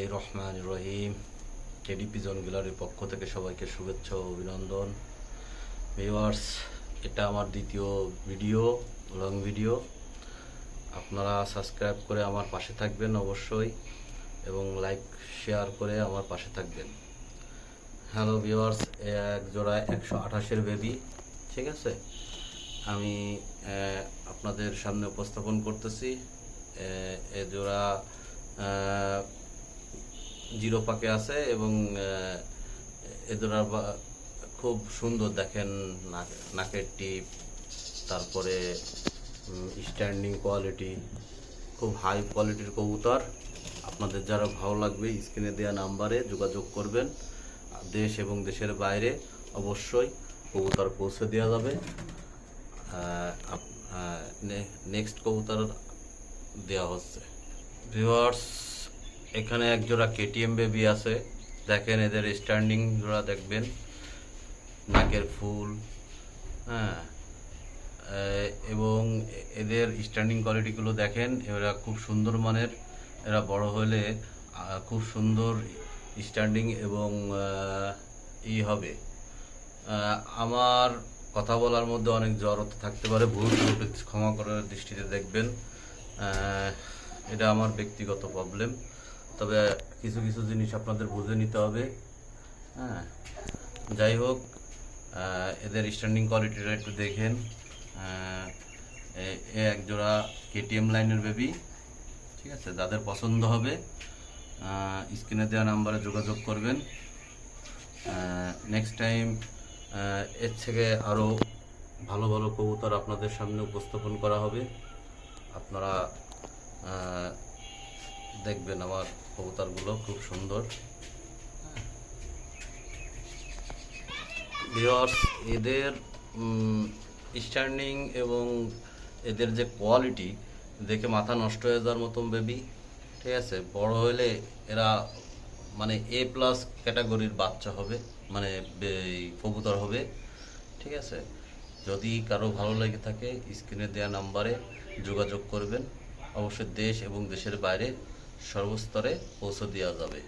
বিসমিল্লাহির রহমানির রহিম। কেডিপি জন গ্যালারির পক্ষ থেকে সবাইকে শুভেচ্ছা ও অভিনন্দন। ভিউয়ার্স, এটা আমার দ্বিতীয় ভিডিও, লং ভিডিও। আপনারা সাবস্ক্রাইব করে আমার পাশে থাকবেন অবশ্যই, এবং লাইক শেয়ার করে আমার পাশে থাকবেন। হ্যালো ভিউয়ার্স, এক জোড়া 128-এর বেবি, ঠিক আছে, আমি আপনাদের সামনে উপস্থাপন করতেছি। এ জোড়া জিরো পাকে আছে এবং এদের খুব সুন্দর, দেখেন নাকের টিপ, তারপরে স্ট্যান্ডিং কোয়ালিটি, খুব হাই কোয়ালিটির কবুতর। আপনাদের যারা ভালো লাগবে স্ক্রিনে দেওয়া নাম্বারে যোগাযোগ করবেন। দেশ এবং দেশের বাইরে অবশ্যই কবুতর পৌঁছে দেওয়া যাবে। নেক্সট কবুতর দেওয়া হচ্ছে। ভিউয়ার্স, এখানে এক জোড়া কেটিএম বেবি আছে, দেখেন এদের স্ট্যান্ডিং জোড়া দেখবেন, নাকের ফুল, হ্যাঁ, এবং এদের স্ট্যান্ডিং কোয়ালিটিগুলো দেখেন। এরা খুব সুন্দর মানের, এরা বড় হলে খুব সুন্দর স্ট্যান্ডিং এবং হবে। আমার কথা বলার মধ্যে অনেক জড়তা থাকতে পারে, ভুল ক্ষমা করার দৃষ্টিতে দেখবেন। এটা আমার ব্যক্তিগত প্রবলেম, তবে কিছু কিছু জিনিস আপনাদের বুঝে নিতে হবে। হ্যাঁ, যাই হোক, এদের স্ট্যান্ডিং কোয়ালিটিটা একটু দেখেন। এক জোড়া কেটিএম লাইনের বেবি, ঠিক আছে, যাদের পছন্দ হবে স্ক্রিনে দেওয়া নাম্বারে যোগাযোগ করবেন। নেক্সট টাইম এর থেকে আরও ভালো ভালো কবুতর আপনাদের সামনে উপস্থাপন করা হবে। আপনারা দেখবেন আমার কবুতরগুলো খুব সুন্দর। ভিউয়ার্স, এদের স্ট্যান্ডিং এবং এদের যে কোয়ালিটি দেখে মাথা নষ্ট হয়ে যাওয়ার মতন বেবি, ঠিক আছে। বড় হলে এরা মানে A+ ক্যাটাগরির বাচ্চা হবে, মানে কবুতর হবে, ঠিক আছে। যদি কারো ভালো লেগে থাকে স্ক্রিনে দেওয়া নাম্বারে যোগাযোগ করবেন। অবশ্যই দেশ এবং দেশের বাইরে সর্বস্তরে পৌঁছে দেওয়া যাবে।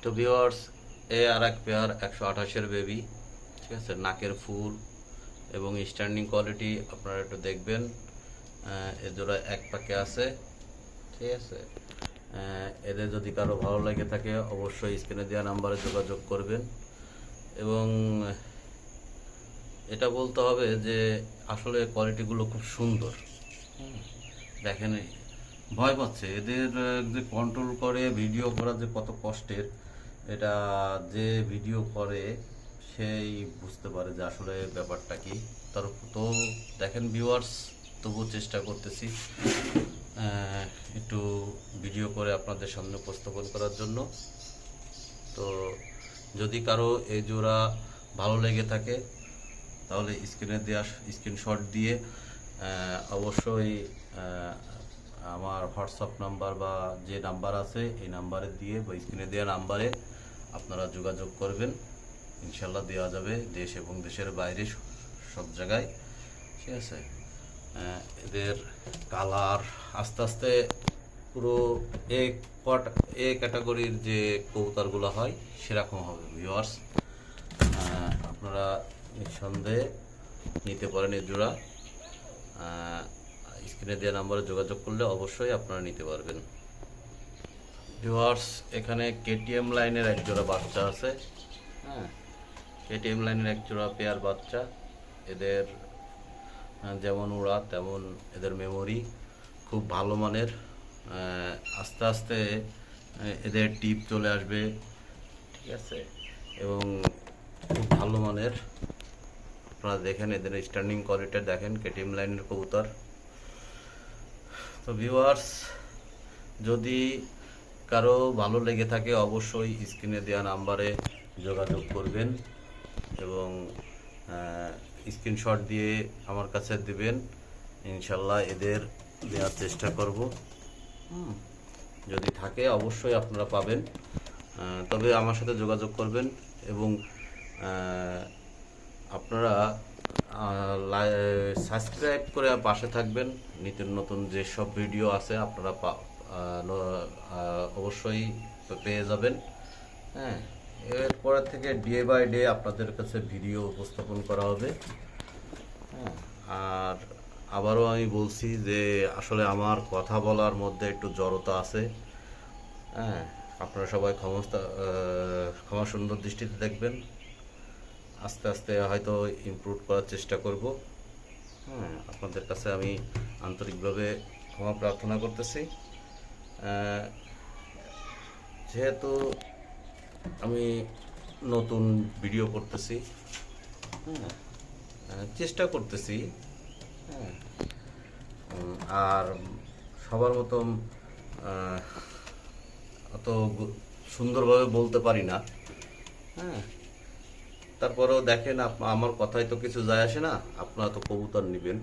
তো ভিউয়ার্স, আর এক পেয়ার 128-এর বেবি, ঠিক আছে, নাকের ফুল এবং স্ট্যান্ডিং কোয়ালিটি আপনারা একটু দেখবেন। এর জোড়া এক পাকে আছে, ঠিক আছে। এদের যদি কারো ভালো লেগে থাকে অবশ্যই স্ক্রিনে দেওয়া নাম্বারে যোগাযোগ করবেন। এবং এটা বলতে হবে যে আসলে কোয়ালিটিগুলো খুব সুন্দর। দেখেন, ভয় পাচ্ছে এদের যে কন্ট্রোল করে ভিডিও করা যে কত কষ্টের, এটা যে ভিডিও করে সেই বুঝতে পারে যে আসলে ব্যাপারটা কি। তার তো দেখেন ভিউয়ার্স, তবুও চেষ্টা করতেছি একটু ভিডিও করে আপনাদের সামনে উপস্থাপন করার জন্য। তো যদি কারো এই জোড়া ভালো লেগে থাকে তাহলে স্ক্রিনে দেওয়া স্ক্রিনশট দিয়ে অবশ্যই আমার হোয়াটসঅ্যাপ নাম্বার বা যে নাম্বার আছে এই নাম্বারে দিয়ে বা স্ক্রিনে দেওয়া নাম্বারে আপনারা যোগাযোগ করবেন। ইনশাল্লাহ দেওয়া যাবে দেশ এবং দেশের বাইরে সব জায়গায়, ঠিক আছে। এদের কালার আস্তে আস্তে পুরো এ ক্যাটাগরির যে কবুতরগুলো হয় সেরকম হবে। ভিউয়ার্স, আপনারা নিঃসন্দেহে নিতে পারেন এই জোড়া। স্ক্রিনে দেওয়া নাম্বারে যোগাযোগ করলে অবশ্যই আপনারা নিতে পারবেন। ভিউয়ার্স, এখানে কেটিএম লাইনের এক জোড়া বাচ্চা আছে। হ্যাঁ, কেটিএম লাইনের এক জোড়া পেয়ার বাচ্চা। এদের যেমন ওরা তেমন এদের মেমোরি খুব ভালো মানের। আস্তে আস্তে এদের টিপ চলে আসবে, ঠিক আছে, এবং খুব ভালো মানের। আপনারা দেখেন এদের স্ট্যান্ডিং কোয়ালিটি দেখেন, কেটিএম লাইনের কবুতর। তো ভিউয়ার্স, যদি কারো ভালো লেগে থাকে অবশ্যই স্ক্রিনে দেওয়া নাম্বারে যোগাযোগ করবেন এবং স্ক্রিনশট দিয়ে আমার কাছে দিবেন। ইনশাল্লাহ এদের দেওয়ার চেষ্টা করব। যদি থাকে অবশ্যই আপনারা পাবেন, তবে আমার সাথে যোগাযোগ করবেন। এবং আপনারা সাবস্ক্রাইব করে পাশে থাকবেন। নিত্য নতুন যেসব ভিডিও আছে আপনারা অবশ্যই পেয়ে যাবেন। হ্যাঁ, এরপরে থেকে ডে বাই ডে আপনাদের কাছে ভিডিও উপস্থাপন করা হবে। হ্যাঁ, আর আবারও আমি বলছি যে আসলে আমার কথা বলার মধ্যে একটু জড়তা আছে। হ্যাঁ, আপনারা সবাই ক্ষমা সুন্দর দৃষ্টিতে দেখবেন। আস্তে আস্তে হয়তো ইমপ্রুভ করার চেষ্টা করব। হ্যাঁ, আপনাদের কাছে আমি আন্তরিকভাবে ক্ষমা প্রার্থনা করতেছি। যেহেতু আমি নতুন ভিডিও করতেছি, হ্যাঁ, চেষ্টা করতেছি, হ্যাঁ, আর সবার মতন আহ, অত সুন্দরভাবে বলতে পারি না। হ্যাঁ, তারপরেও দেখেন আমার কথায় তো কিছু যায় আসে না। আপনারা তো কবুতর নেবেন,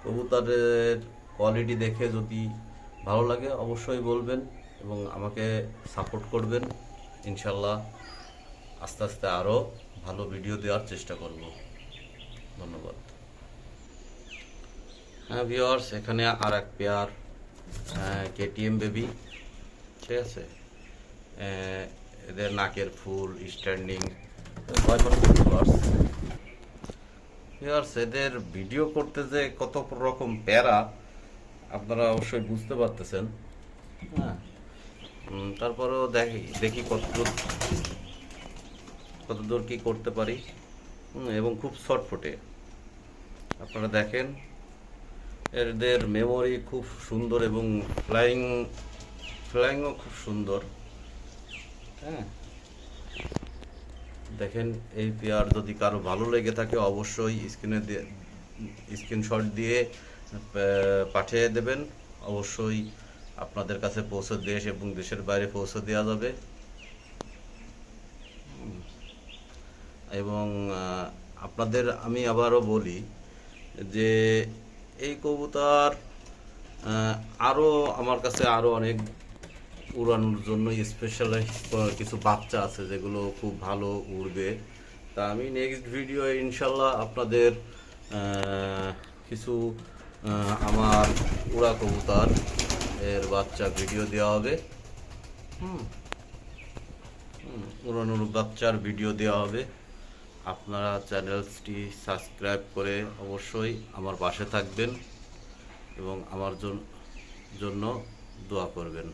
কবুতরের কোয়ালিটি দেখে যদি ভালো লাগে অবশ্যই বলবেন এবং আমাকে সাপোর্ট করবেন। ইনশাল্লাহ আস্তে আস্তে আরও ভালো ভিডিও দেওয়ার চেষ্টা করব। ধন্যবাদ। হ্যাঁ ভিউয়ার্স, এখানে আর এক পেয়ার কেটিএম বেবি, ঠিক আছে। এদের নাকের ফুল স্ট্যান্ডিং ভিউয়ার্স, এদের ভিডিও করতে যে কত রকম প্যারা আপনারা অবশ্যই বুঝতে পারতেছেন। হ্যাঁ, তারপরেও দেখি কতদূর কি করতে পারি। এবং খুব শর্টফুটে আপনারা দেখেন, এদের মেমোরি খুব সুন্দর এবং ফ্লাইংও খুব সুন্দর। হ্যাঁ, দেখেন এই পেয়ার যদি কারো ভালো লেগে থাকে অবশ্যই স্ক্রিনশট দিয়ে পাঠিয়ে দেবেন। অবশ্যই আপনাদের কাছে দেশ এবং দেশের বাইরে পৌঁছে দেওয়া যাবে। এবং আপনাদের আমি আবারও বলি যে এই কবুতর আরও আমার কাছে আরও অনেক উড়ানোর জন্য স্পেশাল কিছু বাচ্চা আছে যেগুলো খুব ভালো উড়বে। তা আমি নেক্সট ভিডিও ইনশাল্লাহ আপনাদের কিছু আমার উড়া কবুতর এর বাচ্চা ভিডিও দেওয়া হবে। উড়ানোর বাচ্চার ভিডিও দেওয়া হবে। আপনারা চ্যানেলটি সাবস্ক্রাইব করে অবশ্যই আমার পাশে থাকবেন এবং আমার জন্য দোয়া করবেন।